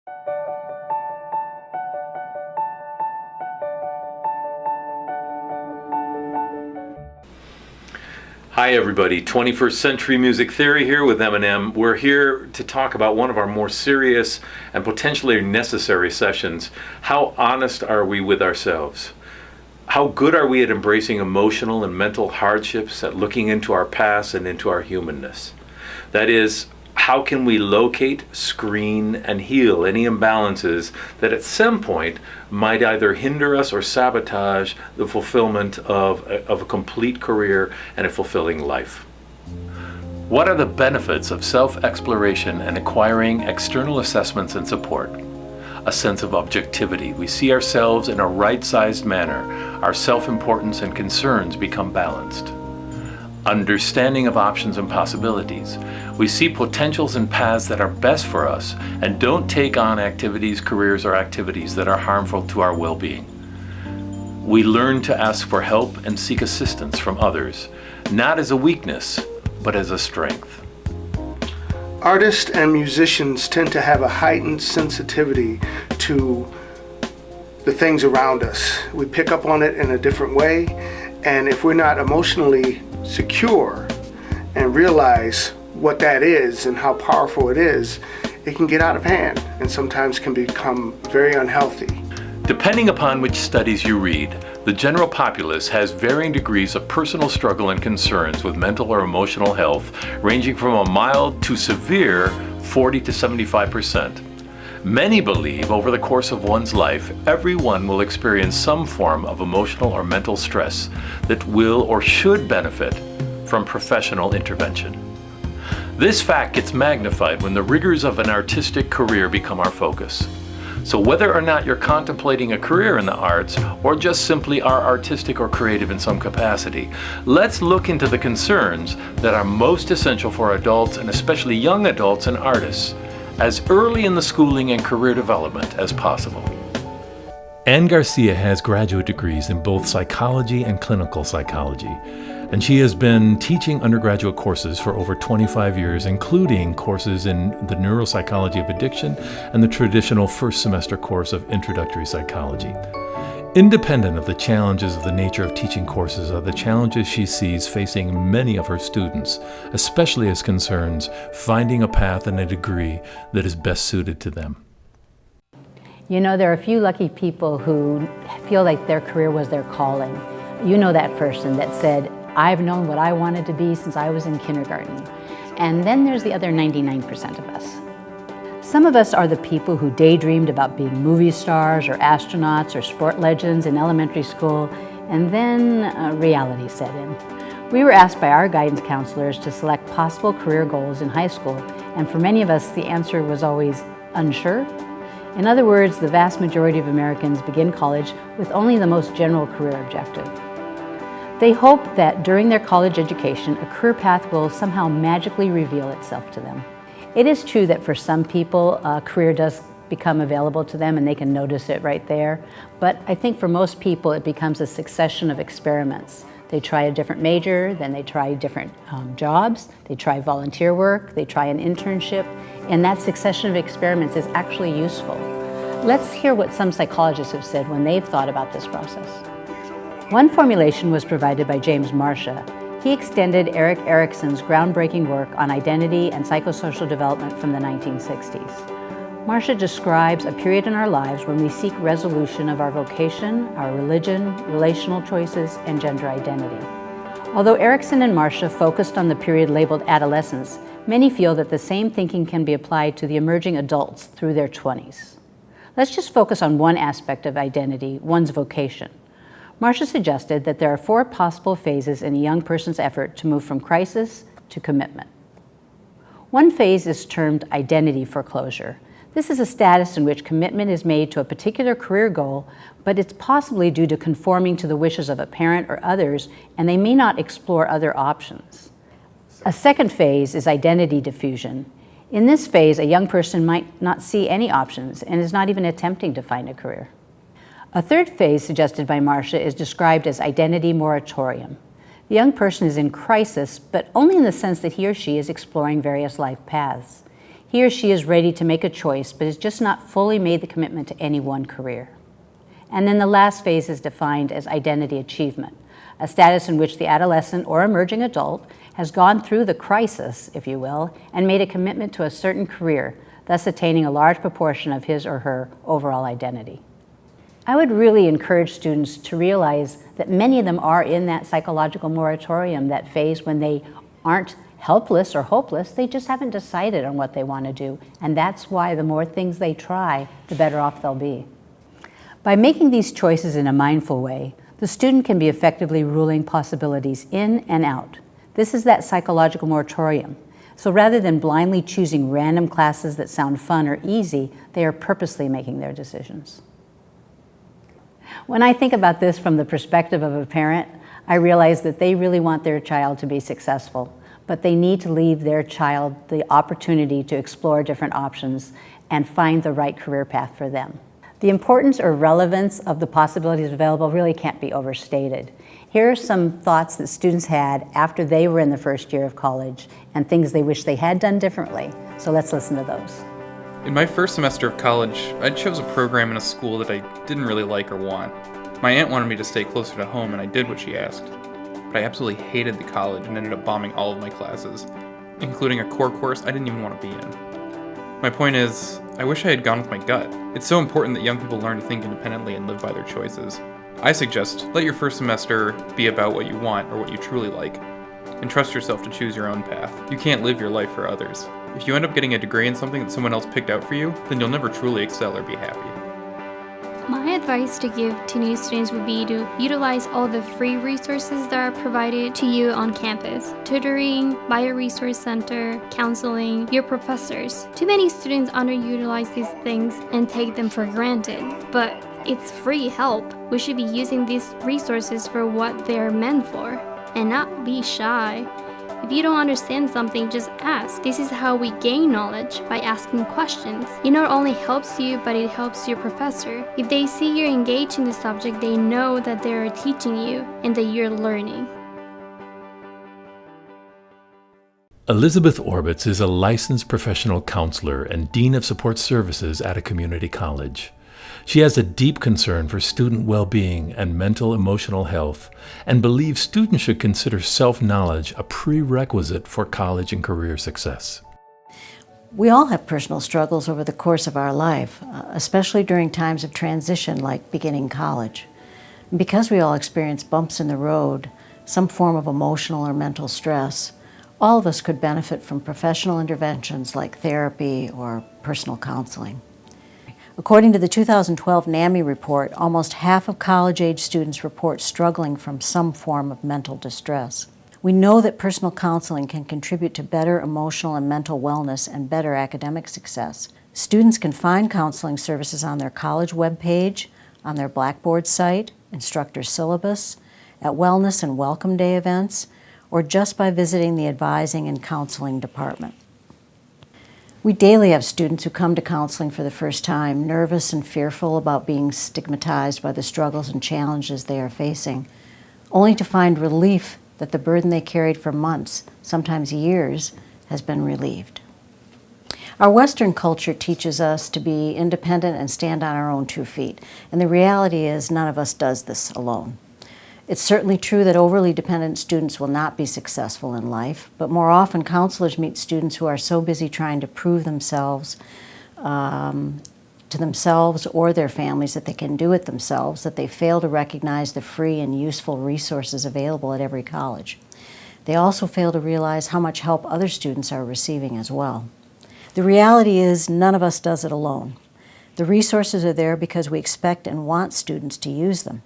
Hi everybody, 21st Century Music Theory here with Eminem. We're here to talk about one of our more serious and potentially necessary sessions. How honest are we with ourselves? How good are we at embracing emotional and mental hardships, at looking into our past and into our humanness? That is, how can we locate, screen, and heal any imbalances that at some point might either hinder us or sabotage the fulfillment of a complete career and a fulfilling life? What are the benefits of self-exploration and acquiring external assessments and support? A sense of objectivity. We see ourselves in a right-sized manner. Our self-importance and concerns become balanced. Understanding of options and possibilities. We see potentials and paths that are best for us and don't take on activities, careers, or activities that are harmful to our well-being. We learn to ask for help and seek assistance from others, not as a weakness, but as a strength. Artists and musicians tend to have a heightened sensitivity to the things around us. We pick up on it in a different way, and if we're not emotionally secure and realize what that is and how powerful it is, it can get out of hand and sometimes can become very unhealthy. Depending upon which studies you read, the general populace has varying degrees of personal struggle and concerns with mental or emotional health, ranging from a mild to severe 40 to 75%. Many believe over the course of one's life, everyone will experience some form of emotional or mental stress that will or should benefit from professional intervention. This fact gets magnified when the rigors of an artistic career become our focus. So whether or not you're contemplating a career in the arts or just simply are artistic or creative in some capacity, let's look into the concerns that are most essential for adults and especially young adults and artists as early in the schooling and career development as possible. Ann Garcia has graduate degrees in both psychology and clinical psychology, and she has been teaching undergraduate courses for over 25 years, including courses in the neuropsychology of addiction and the traditional first semester course of introductory psychology. Independent of the challenges of the nature of teaching courses are the challenges she sees facing many of her students, especially as concerns finding a path and a degree that is best suited to them. You know, there are a few lucky people who feel like their career was their calling. You know that person that said, I've known what I wanted to be since I was in kindergarten. And then there's the other 99% of us. Some of us are the people who daydreamed about being movie stars or astronauts or sport legends in elementary school, and then reality set in. We were asked by our guidance counselors to select possible career goals in high school, and for many of us the answer was always unsure. In other words, the vast majority of Americans begin college with only the most general career objective. They hope that during their college education, a career path will somehow magically reveal itself to them. It is true that for some people, a career does become available to them and they can notice it right there. But I think for most people, it becomes a succession of experiments. They try a different major, then they try different jobs, they try volunteer work, they try an internship, and that succession of experiments is actually useful. Let's hear what some psychologists have said when they've thought about this process. One formulation was provided by James Marcia. He extended Erik Erikson's groundbreaking work on identity and psychosocial development from the 1960s. Marcia describes a period in our lives when we seek resolution of our vocation, our religion, relational choices, and gender identity. Although Erikson and Marcia focused on the period labeled adolescence, many feel that the same thinking can be applied to the emerging adults through their 20s. Let's just focus on one aspect of identity, one's vocation. Marcia suggested that there are 4 possible phases in a young person's effort to move from crisis to commitment. One phase is termed identity foreclosure. This is a status in which commitment is made to a particular career goal, but it's possibly due to conforming to the wishes of a parent or others, and they may not explore other options. A second phase is identity diffusion. In this phase, a young person might not see any options and is not even attempting to find a career. A third phase suggested by Marcia is described as identity moratorium. The young person is in crisis, but only in the sense that he or she is exploring various life paths. He or she is ready to make a choice, but has just not fully made the commitment to any one career. And then the last phase is defined as identity achievement, a status in which the adolescent or emerging adult has gone through the crisis, if you will, and made a commitment to a certain career, thus attaining a large proportion of his or her overall identity. I would really encourage students to realize that many of them are in that psychological moratorium, that phase when they aren't helpless or hopeless, they just haven't decided on what they want to do. And that's why the more things they try, the better off they'll be. By making these choices in a mindful way, the student can be effectively ruling possibilities in and out. This is that psychological moratorium. So rather than blindly choosing random classes that sound fun or easy, they are purposely making their decisions. When I think about this from the perspective of a parent, I realize that they really want their child to be successful, but they need to leave their child the opportunity to explore different options and find the right career path for them. The importance or relevance of the possibilities available really can't be overstated. Here are some thoughts that students had after they were in the first year of college and things they wish they had done differently. So let's listen to those. In my first semester of college, I chose a program in a school that I didn't really like or want. My aunt wanted me to stay closer to home and I did what she asked. But I absolutely hated the college and ended up bombing all of my classes, including a core course I didn't even want to be in. My point is, I wish I had gone with my gut. It's so important that young people learn to think independently and live by their choices. I suggest let your first semester be about what you want or what you truly like, and trust yourself to choose your own path. You can't live your life for others. If you end up getting a degree in something that someone else picked out for you, then you'll never truly excel or be happy. My advice to give to new students would be to utilize all the free resources that are provided to you on campus. Tutoring, bio-resource center, counseling, your professors. Too many students underutilize these things and take them for granted, but it's free help. We should be using these resources for what they're meant for and not be shy. If you don't understand something, just ask. This is how we gain knowledge, by asking questions. It not only helps you, but it helps your professor. If they see you're engaged in the subject, they know that they're teaching you and that you're learning. Elizabeth Orbitz is a licensed professional counselor and Dean of Support Services at a community college. She has a deep concern for student well-being and mental emotional health and believes students should consider self-knowledge a prerequisite for college and career success. We all have personal struggles over the course of our life, especially during times of transition like beginning college. And because we all experience bumps in the road, some form of emotional or mental stress, all of us could benefit from professional interventions like therapy or personal counseling. According to the 2012 NAMI report, almost half of college-age students report struggling from some form of mental distress. We know that personal counseling can contribute to better emotional and mental wellness and better academic success. Students can find counseling services on their college webpage, on their Blackboard site, instructor syllabus, at wellness and welcome day events, or just by visiting the advising and counseling department. We daily have students who come to counseling for the first time, nervous and fearful about being stigmatized by the struggles and challenges they are facing, only to find relief that the burden they carried for months, sometimes years, has been relieved. Our Western culture teaches us to be independent and stand on our own 2 feet, and the reality is none of us does this alone. It's certainly true that overly dependent students will not be successful in life, but more often counselors meet students who are so busy trying to prove themselves to themselves or their families that they can do it themselves, that they fail to recognize the free and useful resources available at every college. They also fail to realize how much help other students are receiving as well. The reality is none of us does it alone. The resources are there because we expect and want students to use them.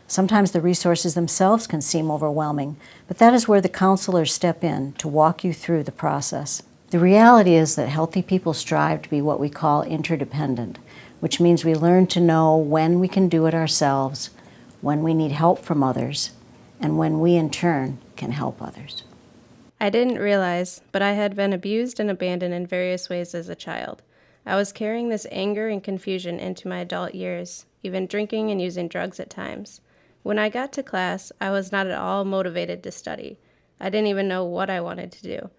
Sometimes the resources themselves can seem overwhelming, but that is where the counselors step in to walk you through the process. The reality is that healthy people strive to be what we call interdependent, which means we learn to know when we can do it ourselves, when we need help from others, and when we in turn can help others. I didn't realize, but I had been abused and abandoned in various ways as a child. I was carrying this anger and confusion into my adult years, even drinking and using drugs at times. When I got to class, I was not at all motivated to study. I didn't even know what I wanted to do.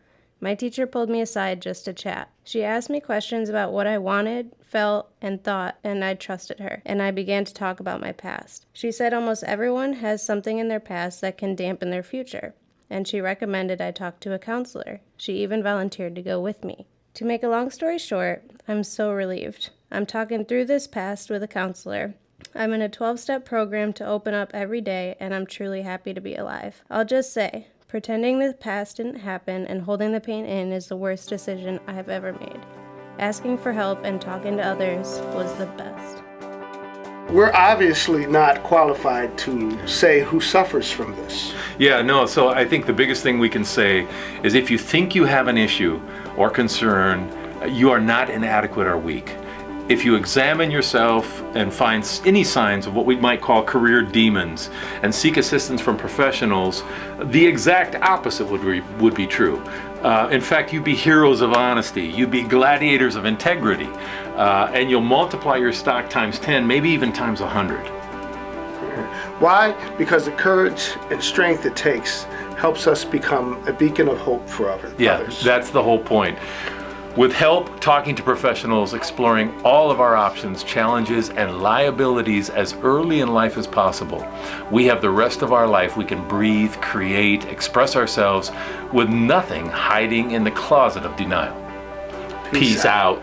My teacher pulled me aside just to chat. She asked me questions about what I wanted, felt, and thought, and I trusted her, and I began to talk about my past. She said almost everyone has something in their past that can dampen their future, and she recommended I talk to a counselor. She even volunteered to go with me. To make a long story short, I'm so relieved. I'm talking through this past with a counselor. I'm in a 12-step program to open up every day, and I'm truly happy to be alive. I'll just say, pretending the past didn't happen and holding the pain in is the worst decision I have ever made. Asking for help and talking to others was the best. We're obviously not qualified to say who suffers from this. Yeah, no, so I think the biggest thing we can say is if you think you have an issue or concern, you are not inadequate or weak. If you examine yourself and find any signs of what we might call career demons and seek assistance from professionals, the exact opposite would be true. In fact, you'd be heroes of honesty, you'd be gladiators of integrity, and you'll multiply your stock times 10, maybe even times 100. Why? Because the courage and strength it takes helps us become a beacon of hope for others. Yeah, that's the whole point. With help, talking to professionals, exploring all of our options, challenges, and liabilities as early in life as possible, we have the rest of our life we can breathe, create, express ourselves with nothing hiding in the closet of denial. Peace out.